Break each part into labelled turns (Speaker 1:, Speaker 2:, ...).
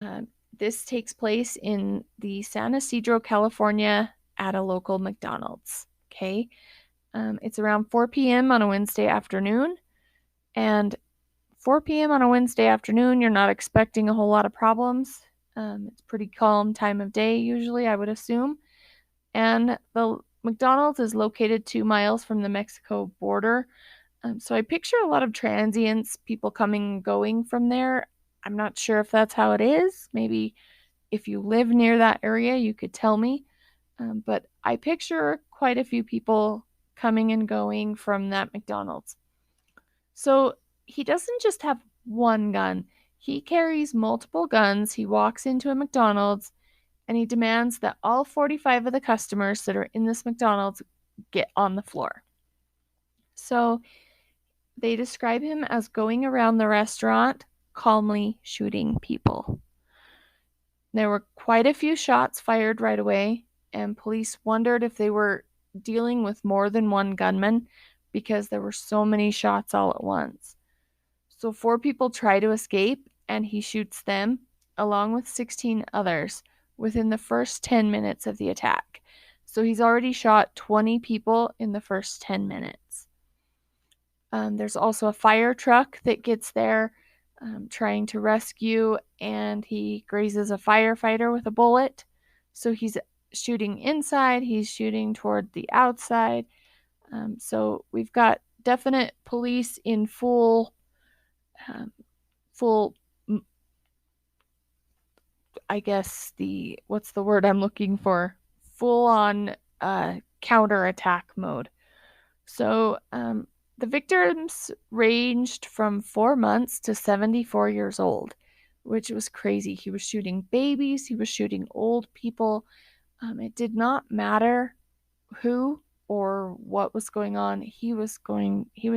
Speaker 1: Uh, this takes place in the San Ysidro, California, at a local McDonald's. Okay. It's around 4 p.m. on a Wednesday afternoon. And 4 p.m. on a Wednesday afternoon, you're not expecting a whole lot of problems. It's a pretty calm time of day, usually, I would assume. And the McDonald's is located 2 miles from the Mexico border. So I picture a lot of transients, people coming and going from there. I'm not sure if that's how it is. Maybe if you live near that area, you could tell me. But I picture quite a few people coming and going from that McDonald's. So he doesn't just have one gun, he carries multiple guns. He walks into a McDonald's and he demands that all 45 of the customers that are in this McDonald's get on the floor. So they describe him as going around the restaurant calmly shooting people. There were quite a few shots fired right away, and police wondered if they were dealing with more than one gunman because there were so many shots all at once. So 4 people try to escape, and he shoots them, along with 16 others, within the first 10 minutes of the attack. So he's already shot 20 people in the first 10 minutes. There's also a fire truck that gets there trying to rescue, and he grazes a firefighter with a bullet. So he's shooting inside, he's shooting toward the outside. So we've got definite police in full, full, I guess what's the word I'm looking for? Full on counterattack mode. So the victims ranged from 4 months to 74 years old, which was crazy. He was shooting babies, he was shooting old people. It did not matter who or what was going on. He was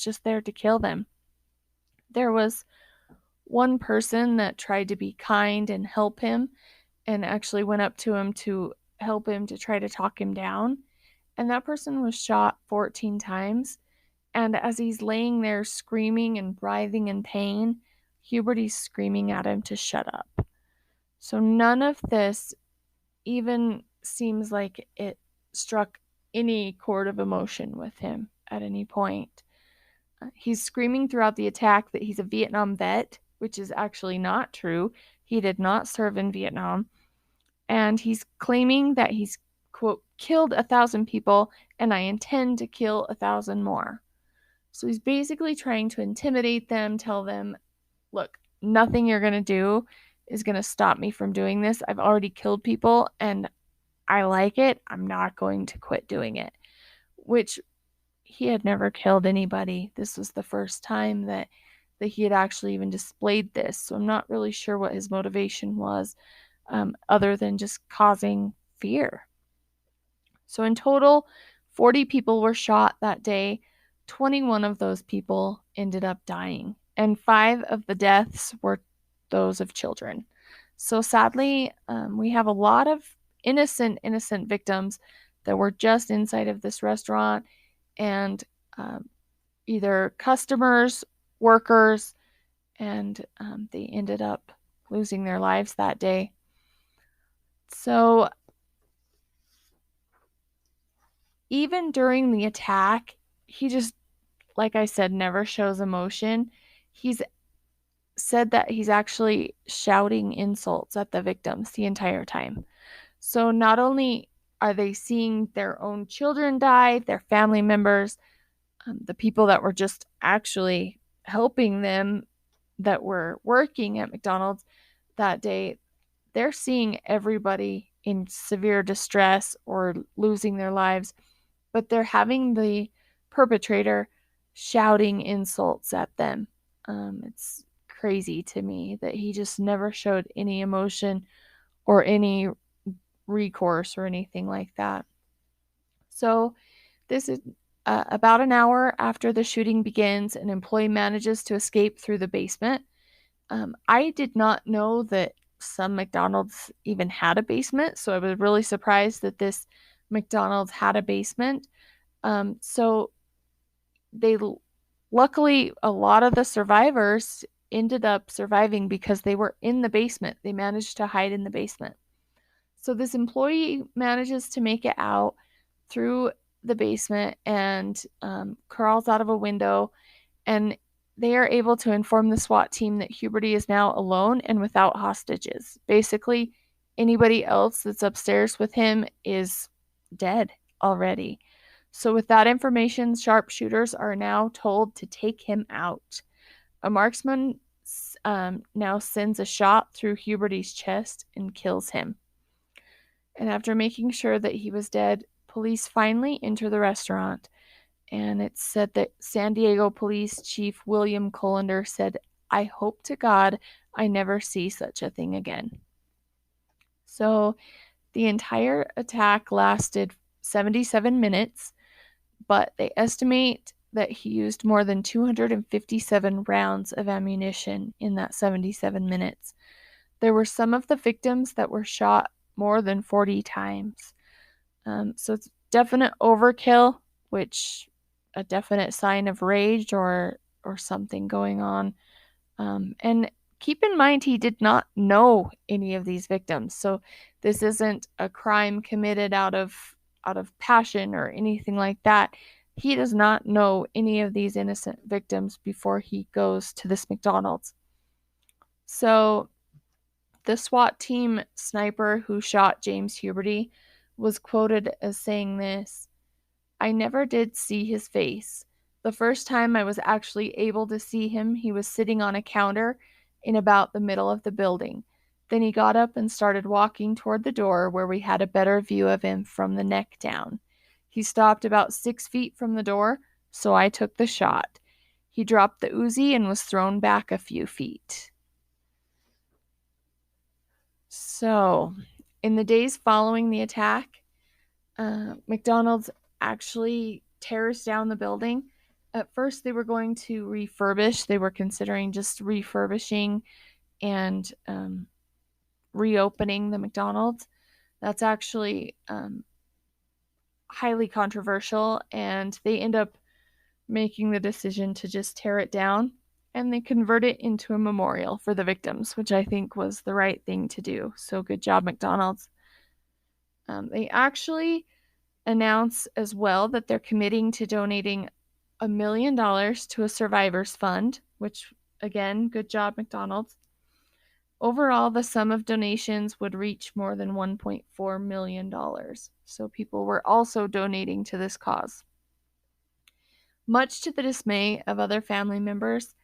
Speaker 1: just there to kill them. There was one person that tried to be kind and help him and actually went up to him to help him to try to talk him down. And that person was shot 14 times. And as he's laying there screaming and writhing in pain, Huberty's screaming at him to shut up. So none of this even seems like it struck any chord of emotion with him at any point. He's screaming throughout the attack that he's a Vietnam vet, which is actually not true. He did not serve in Vietnam. And he's claiming that he's, quote, killed 1,000 people and I intend to kill 1,000 more. So he's basically trying to intimidate them, tell them, look, nothing you're going to do is going to stop me from doing this. I've already killed people and I like it. I'm not going to quit doing it. Which he had never killed anybody. This was the first time that he had actually even displayed this. So I'm not really sure what his motivation was, other than just causing fear. So in total, 40 people were shot that day. 21 of those people ended up dying, and 5 of the deaths were those of children. So sadly, we have a lot of innocent victims that were just inside of this restaurant, and either customers, workers, and they ended up losing their lives that day. So even during the attack, he just, like I said, never shows emotion. He's said that he's actually shouting insults at the victims the entire time. So not only are they seeing their own children die, their family members, the people that were just actually helping them that were working at McDonald's that day, they're seeing everybody in severe distress or losing their lives, but they're having the perpetrator shouting insults at them. It's crazy to me that he just never showed any emotion or any recourse or anything like that. So this is about an hour after the shooting begins. An employee manages to escape through the basement. I did not know that some McDonald's even had a basement, so I was really surprised that this McDonald's had a basement. So they luckily, a lot of the survivors ended up surviving because they were in the basement. They managed to hide in the basement. So this employee manages to make it out through the basement and crawls out of a window, and they are able to inform the SWAT team that Huberty is now alone and without hostages. Basically, anybody else that's upstairs with him is dead already. So with that information, sharpshooters are now told to take him out. A marksman now sends a shot through Huberty's chest and kills him. And after making sure that he was dead, police finally enter the restaurant. And it's said that San Diego Police Chief William Colander said, "I hope to God I never see such a thing again." So the entire attack lasted 77 minutes, but they estimate that he used more than 257 rounds of ammunition in that 77 minutes. There were some of the victims that were shot more than 40 times. So it's definite overkill, which a definite sign of rage or something going on. And keep in mind, he did not know any of these victims. So this isn't a crime committed out of passion or anything like that. He does not know any of these innocent victims before he goes to this McDonald's. So the SWAT team sniper who shot James Huberty was quoted as saying this: "I never did see his face. The first time I was actually able to see him, he was sitting on a counter in about the middle of the building. Then he got up and started walking toward the door where we had a better view of him from the neck down. He stopped about 6 feet from the door, so I took the shot. He dropped the Uzi and was thrown back a few feet." So, in the days following the attack, McDonald's actually tears down the building. At first, they were going to refurbish. They were considering just refurbishing and reopening the McDonald's. That's actually highly controversial, and they end up making the decision to just tear it down, and they convert it into a memorial for the victims, which I think was the right thing to do. So good job, McDonald's. They actually announce as well that they're committing to donating $1 million to a survivors fund, which, again, good job, McDonald's. Overall, the sum of donations would reach more than $1.4 million. So people were also donating to this cause. Much to the dismay of other family members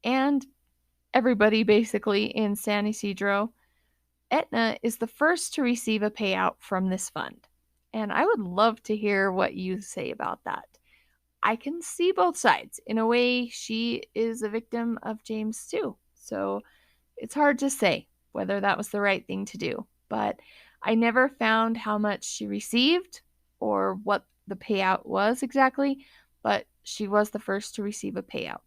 Speaker 1: and everybody basically in San Ysidro, Aetna is the first to receive a payout from this fund. And I would love to hear what you say about that. I can see both sides. In a way, she is a victim of James too. So it's hard to say whether that was the right thing to do. But I never found how much she received or what the payout was exactly, but she was the first to receive a payout.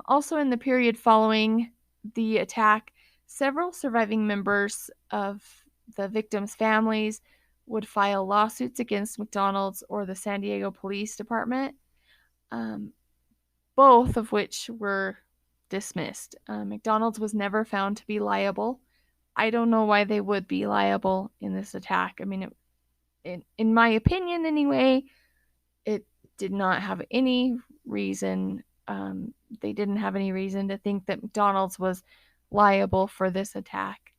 Speaker 1: Also, in the period following the attack, several surviving members of the victims' families would file lawsuits against McDonald's or the San Diego Police Department, both of which were dismissed. McDonald's was never found to be liable. I don't know why they would be liable in this attack. I mean, in my opinion anyway, it did not have any reason. They didn't have any reason to think that McDonald's was liable for this attack.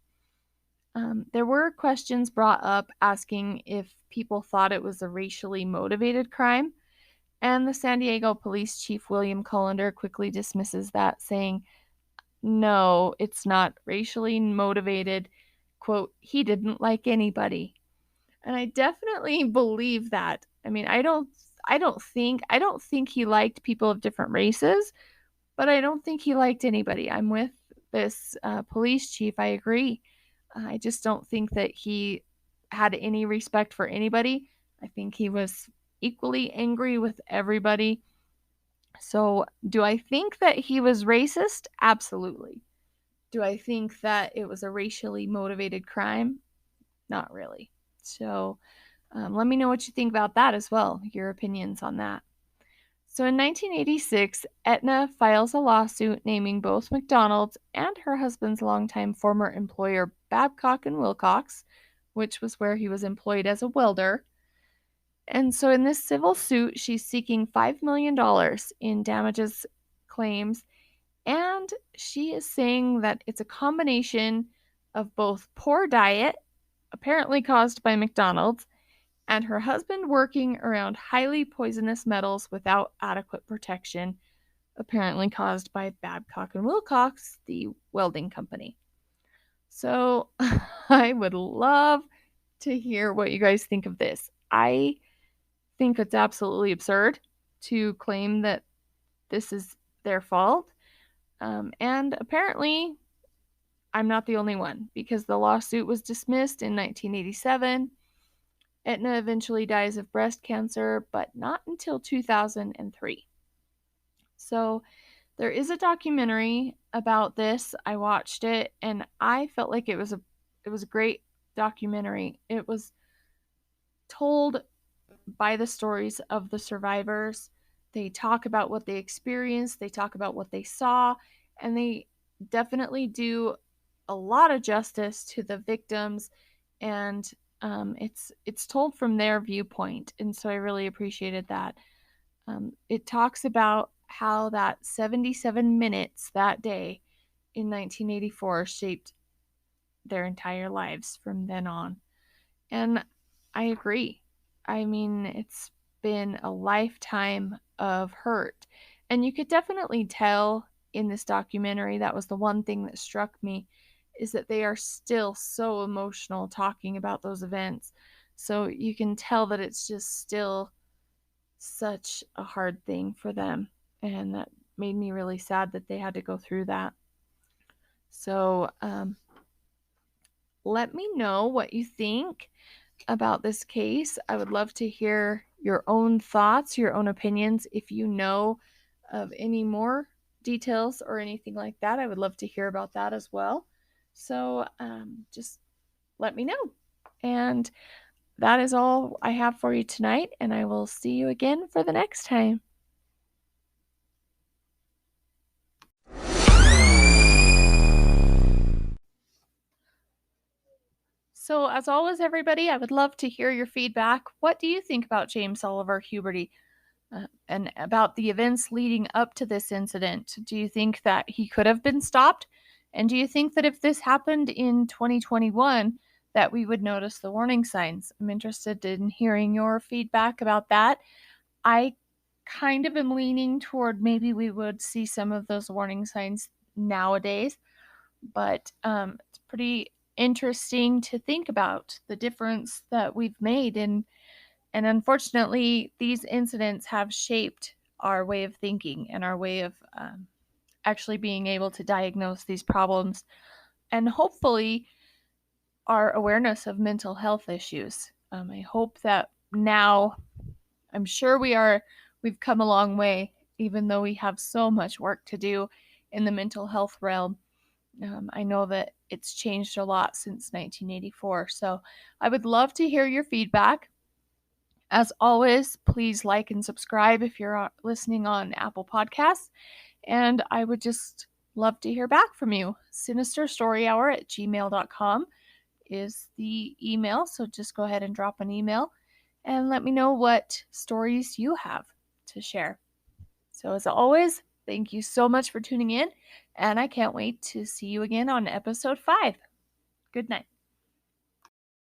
Speaker 1: There were questions brought up asking if people thought it was a racially motivated crime, and the San Diego Police Chief William Colander quickly dismisses that, saying, "No, it's not racially motivated. Quote, he didn't like anybody." And I definitely believe that. I mean, I don't think he liked people of different races, but I don't think he liked anybody. I'm with this police chief. I agree. I just don't think that he had any respect for anybody. I think he was equally angry with everybody. So, do I think that he was racist? Absolutely. Do I think that it was a racially motivated crime? Not really. So, let me know what you think about that as well, your opinions on that. So in 1986, Aetna files a lawsuit naming both McDonald's and her husband's longtime former employer Babcock and Wilcox, which was where he was employed as a welder. And so in this civil suit, she's seeking $5 million in damages claims, and she is saying that it's a combination of both poor diet, apparently caused by McDonald's, and her husband working around highly poisonous metals without adequate protection, apparently caused by Babcock and Wilcox, the welding company. So I would love to hear what you guys think of this. I think it's absolutely absurd to claim that this is their fault. And apparently, I'm not the only one, because the lawsuit was dismissed in 1987. Aetna eventually dies of breast cancer, but not until 2003. So there is a documentary about this. I watched it, and I felt like it was a great documentary. It was told by the stories of the survivors. They talk about what they experienced, they talk about what they saw, and they definitely do a lot of justice to the victims, and it's told from their viewpoint, and so I really appreciated that. It talks about how that 77 minutes that day in 1984 shaped their entire lives from then on. And I agree. I mean, it's been a lifetime of hurt. And you could definitely tell in this documentary, that was the one thing that struck me, is that they are still so emotional talking about those events. So you can tell that it's just still such a hard thing for them. And that made me really sad that they had to go through that. So let me know what you think about this case. I would love to hear your own thoughts, your own opinions. If you know of any more details or anything like that, I would love to hear about that as well. So just let me know. And that is all I have for you tonight, and I will see you again for the next time. So, as always, everybody, I would love to hear your feedback. What do you think about James Oliver Huberty and about the events leading up to this incident? Do you think that he could have been stopped? And do you think that if this happened in 2021, that we would notice the warning signs? I'm interested in hearing your feedback about that. I kind of am leaning toward maybe we would see some of those warning signs nowadays, but it's pretty interesting to think about the difference that we've made, and unfortunately these incidents have shaped our way of thinking and our way of actually being able to diagnose these problems, and hopefully our awareness of mental health issues. I hope that now, I'm sure we've come a long way, even though we have so much work to do in the mental health realm. I know that it's changed a lot since 1984. So I would love to hear your feedback. As always, please like and subscribe if you're listening on Apple Podcasts. And I would just love to hear back from you. sinisterstoryhour@gmail.com is the email. So just go ahead and drop an email and let me know what stories you have to share. So as always, thank you so much for tuning in, and I can't wait to see you again on episode 5. Good night.